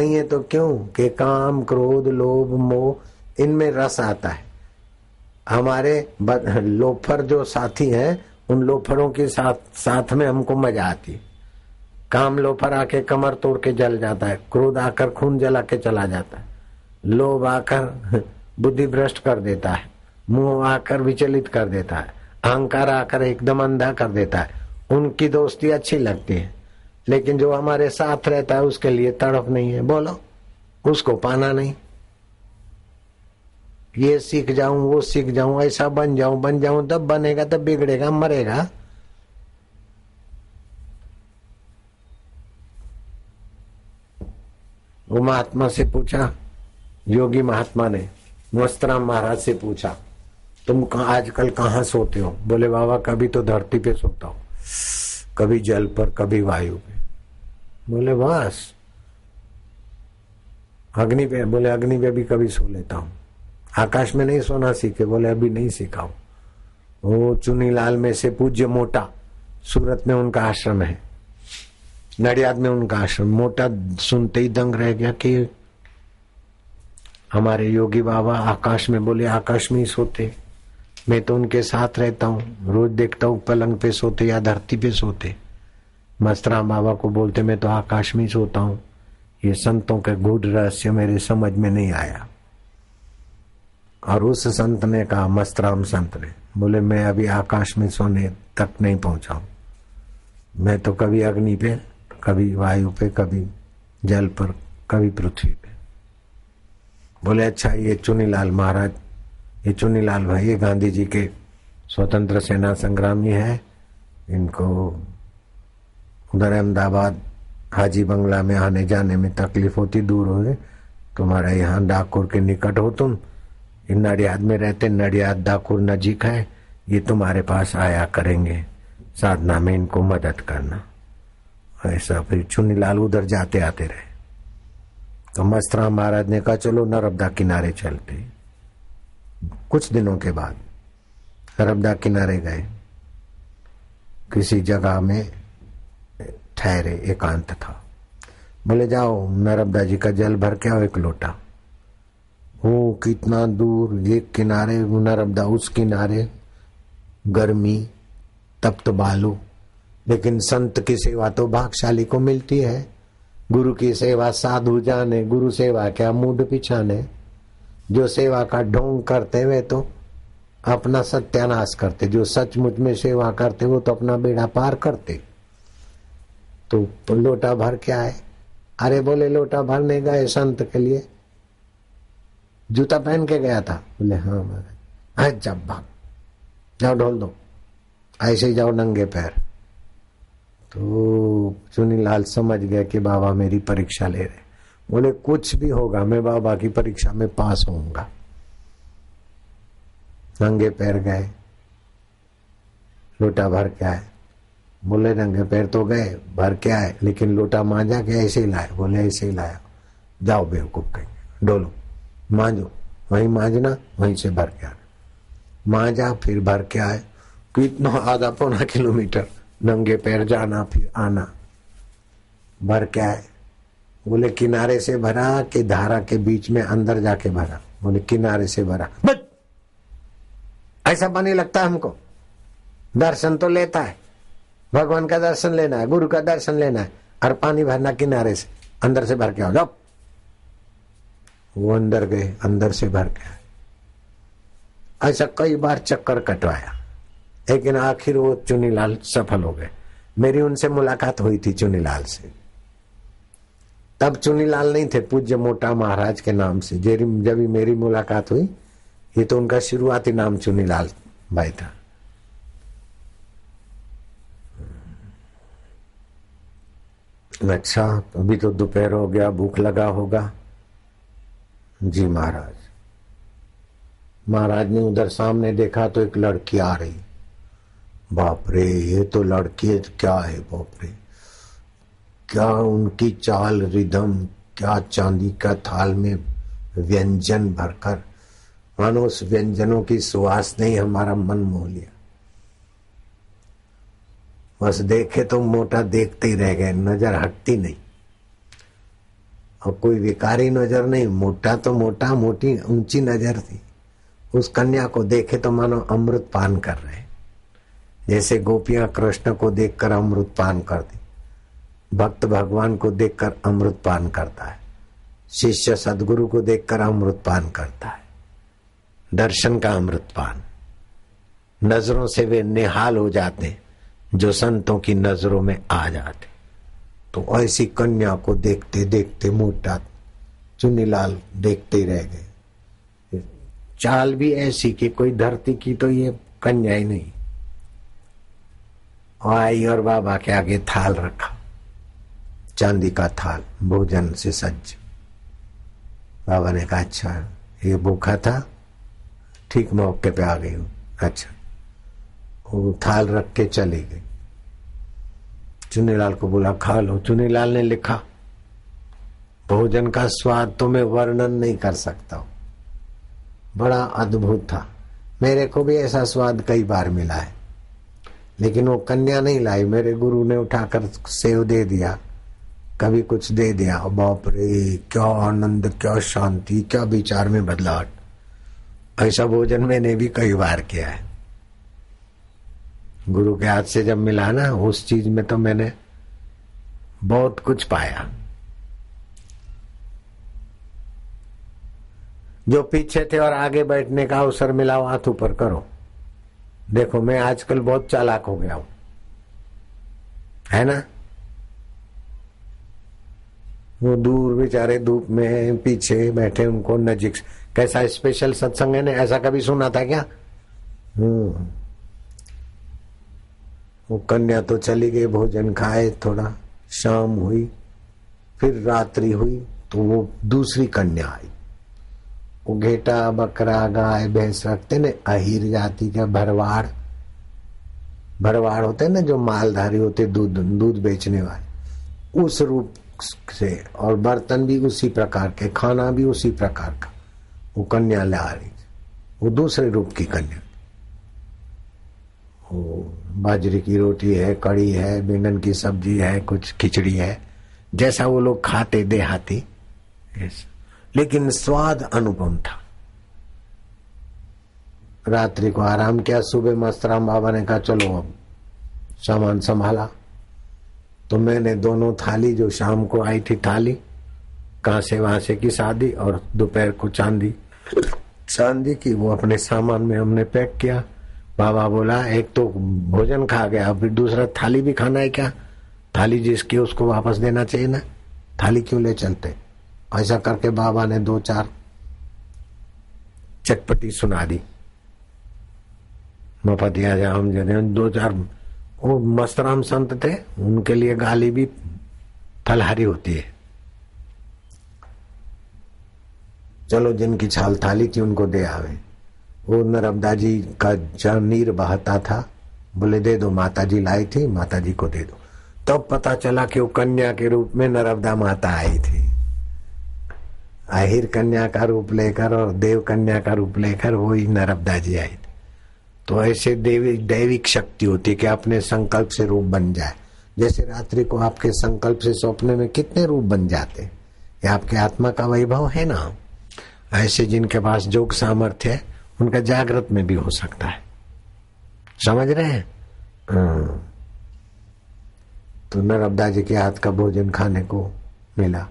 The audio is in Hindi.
नहीं है तो क्यों कि काम क्रोध लोभ मोह इनमें रस आता है। हमारे लोफर जो साथी हैं उन लोफरों के साथ में हमको मजा आती है। काम लोफर आके कमर तोड़ के जल जाता है, क्रोध आकर खून जला के चला जाता है, लोभ आकर बुद्धि भ्रष्ट कर देता है, मोह आकर विचलित कर देता है, अहंकार आकर एकदम अंधा कर देता है। उनकी दोस्ती अच्छी लगती है, लेकिन जो हमारे साथ रहता है उसके लिए तड़प नहीं है। बोलो, उसको पाना नहीं। ये सीख जाऊं वो सीख जाऊं, ऐसा बन जाऊं तब बनेगा, तब बिगड़ेगा मरेगा। वो महात्मा से पूछा, योगी महात्मा ने मस्तराम महाराज से पूछा, तुम आजकल कहाँ सोते हो? बोले बाबा कभी तो धरती पे सोता हूं, कभी जल पर, कभी वायु पे। बोले बस अग्नि पे? बोले अग्नि पे भी कभी सो लेता हूं। आकाश में नहीं सोना सीखे? बोले अभी नहीं सीखा हूं। वो चुनीलाल में से पूज्य मोटा, सूरत में उनका आश्रम है, नडियाद में उनका आश्रम। मोटा सुनते ही दंग रह गया कि हमारे योगी बाबा आकाश में। बोले आकाश में ही सोते? मैं तो उनके साथ रहता हूँ, रोज देखता हूँ पलंग पे सोते या धरती पे सोते। मस्तराम बाबा को बोलते मैं तो आकाश में ही सोता हूँ। ये संतों के गूढ़ रहस्य मेरे समझ में नहीं आया। और उस संत ने कहा, मस्तराम संत ने, बोले मैं अभी आकाश में सोने तक नहीं पहुंचा हूं। मैं तो कभी अग्नि पे, कभी वायु पे, कभी जल पर, कभी पृथ्वी पे। बोले अच्छा, ये चुनीलाल महाराज, ये चुनीलाल भाई, ये गांधी जी के स्वतंत्र सेना संग्रामी है। इनको उधर अहमदाबाद हाजी बंगला में आने जाने में तकलीफ होती, दूर हो। तुम्हारा यहाँ डाकोर के निकट हो तुम, नडियाद में रहते, नडियाद डाकोर नजीक है, ये तुम्हारे पास आया करेंगे, साधना में इनको मदद करना। ऐसा फिर चुनीलाल उधर जाते आते रहे। तो मस्तराम महाराज ने कहा चलो नर्मदा किनारे चलते। कुछ दिनों के बाद नर्मदा किनारे गए, किसी जगह में ठहरे, एकांत था। बोले जाओ नर्मदा जी का जल भर के आओ एक लोटा। वो कितना दूर, एक किनारे नर्मदा, उस किनारे गर्मी, तप्त बालू। लेकिन संत की सेवा तो भागशाली को मिलती है। गुरु की सेवा साधु जाने, गुरु सेवा क्या मूढ़ पिछाने। जो सेवा का ढोंग करते वे तो अपना सत्यानाश करते, जो सचमुच में सेवा करते वो तो अपना बेड़ा पार करते। तो लोटा भर के आए। अरे बोले लोटा भरने गए संत के लिए, जूता पहन के गया था? बोले हाँ महाराज। जब भाग जाओ, ढोल दो, ऐसे ही जाओ नंगे पैर। तो चुनीलाल समझ गया कि बाबा मेरी परीक्षा ले रहे। बोले कुछ भी होगा मैं बाबा की परीक्षा में पास होऊंगा। नंगे पैर गए, लोटा भर के आए। बोले नंगे पैर तो गए, भर के आए, लेकिन लोटा मांझा के ऐसे ही लाए? बोले ऐसे ही लाया। जाओ बेवकूफ कहेंगे, डोलो, मांझो, वहीं मांझना, वहीं से भर के आना। मांझा, फिर भर के आए। कितना, आधा पौना किलोमीटर नंगे पैर जाना फिर आना, भर के आए। बोले किनारे से भरा कि धारा के बीच में अंदर जाके भरा? बोले किनारे से भरा। बस ऐसा पानी लगता है हमको? दर्शन तो लेता है, भगवान का दर्शन लेना है, गुरु का दर्शन लेना है, और पानी भरना किनारे से, अंदर से भर के आओ, जाओ। वो अंदर गए, अंदर से भर के आए। ऐसा कई बार चक्कर कटवाया, लेकिन आखिर वो चुनीलाल सफल हो गए। मेरी उनसे मुलाकात हुई थी चुनीलाल से। तब चुनीलाल नहीं थे, पूज्य मोटा महाराज के नाम से जब मेरी मुलाकात हुई। ये तो उनका शुरुआती नाम चुनीलाल भाई था। अच्छा, अभी तो दोपहर हो गया, भूख लगा होगा। जी महाराज। महाराज ने उधर सामने देखा तो एक लड़की आ रही। बाप रे, ये तो लड़की है, क्या है बाप रे, क्या उनकी चाल रिदम, क्या चांदी का थाल में व्यंजन भरकर, मानो उस व्यंजनों की सुवास ने हमारा मन मोह लिया। बस देखे तो मोटा देखते ही रह गए, नजर हटती नहीं। और कोई विकारी नजर नहीं, मोटा तो मोटा, मोटी ऊंची नजर थी। उस कन्या को देखे तो मानो अमृत पान कर रहे, जैसे गोपियां कृष्ण को देखकर अमृत पान करती, भक्त भगवान को देखकर अमृत पान करता है, शिष्य सदगुरु को देखकर अमृत पान करता है, दर्शन का अमृत पान। नजरों से वे निहाल हो जाते जो संतों की नजरों में आ जाते। तो ऐसी कन्या को देखते देखते मोटा चुन्नीलाल देखते ही रह गए। चाल भी ऐसी कि कोई धरती की तो ये कन्या ही नहीं। आई और बाबा के आगे थाल रखा, चांदी का थाल भोजन से सज्ज। बाबा ने कहा अच्छा ये भूखा था, ठीक मौके पे आ गई हूं। अच्छा, वो थाल रख के चली गई। चुन्नीलाल को बोला खा लो। चुन्नीलाल ने लिखा भोजन का स्वाद तो मैं वर्णन नहीं कर सकता हूं, बड़ा अद्भुत था। मेरे को भी ऐसा स्वाद कई बार मिला है, लेकिन वो कन्या नहीं लाई। मेरे गुरु ने उठाकर सेव दे दिया, कभी कुछ दे दिया। बाप रे क्या आनंद, क्या शांति, क्या विचार में बदलाव। ऐसा भोजन मैंने भी कई बार किया है। गुरु के हाथ से जब मिला ना, उस चीज में तो मैंने बहुत कुछ पाया। जो पीछे थे और आगे बैठने का अवसर मिला, हाथ ऊपर करो। देखो मैं आजकल बहुत चालाक हो गया हूं, है ना। वो दूर बेचारे धूप में पीछे बैठे, उनको नजीक। कैसा स्पेशल सत्संग है ना, ऐसा कभी सुना था क्या? वो कन्या तो चली गई, भोजन खाए, थोड़ा शाम हुई, फिर रात्रि हुई, तो वो दूसरी कन्या आई। वो घेटा बकरा गाय भैंस रखते न, अहीर जाति का भरवाड़, भरवाड़ होते न जो मालधारी होते, दूध बेचने वाले, उस रूप से, और बर्तन भी उसी प्रकार के, खाना भी उसी प्रकार का। वो कन्या ला रही, वो दूसरे रूप की कन्या। बाजरे की रोटी है, कड़ी है, बैंगन की सब्जी है, कुछ खिचड़ी है, जैसा वो लोग खाते देहाती, लेकिन स्वाद अनुपम था। रात्रि को आराम किया, सुबह मस्तराम बाबा ने कहा चलो अब सामान संभाला। तो मैंने दोनों थाली, जो शाम को आई थी थाली, कांसे वांसे की शादी, और दोपहर को चांदी की, वो अपने सामान में हमने पैक किया। बाबा बोला एक तो भोजन खा गया, फिर दूसरा थाली भी खाना है क्या? थाली जिसकी उसको वापस देना चाहिए ना, थाली क्यों ले चलते? ऐसा करके बाबा ने 2-4 चटपटी सुना दी। मपतिया जाम जने 2-4, वो मस्तराम संत थे, उनके लिए गाली भी फलहारी होती है। चलो जिनकी छाल थाली थी उनको दे आवे। वो नर्मदा जी का जहाँ नीर बहता था, बोले दे दो, माता जी लाई थी, माता जी को दे दो। तब पता चला कि वो कन्या के रूप में नर्मदा माता आई थी। आहिर कन्या का रूप लेकर और देव कन्या का रूप लेकर वही नर्मदा जी आई थी। तो ऐसे दैविक शक्ति होती है कि अपने संकल्प से रूप बन जाए। जैसे रात्रि को आपके संकल्प से सपने में कितने रूप बन जाते, ये आपके आत्मा का वैभव है ना। ऐसे जिनके पास जोग सामर्थ्य है, उनका जागृत में भी हो सकता है। समझ रहे हैं? तो नर्मदा जी के हाथ का भोजन खाने को मिला।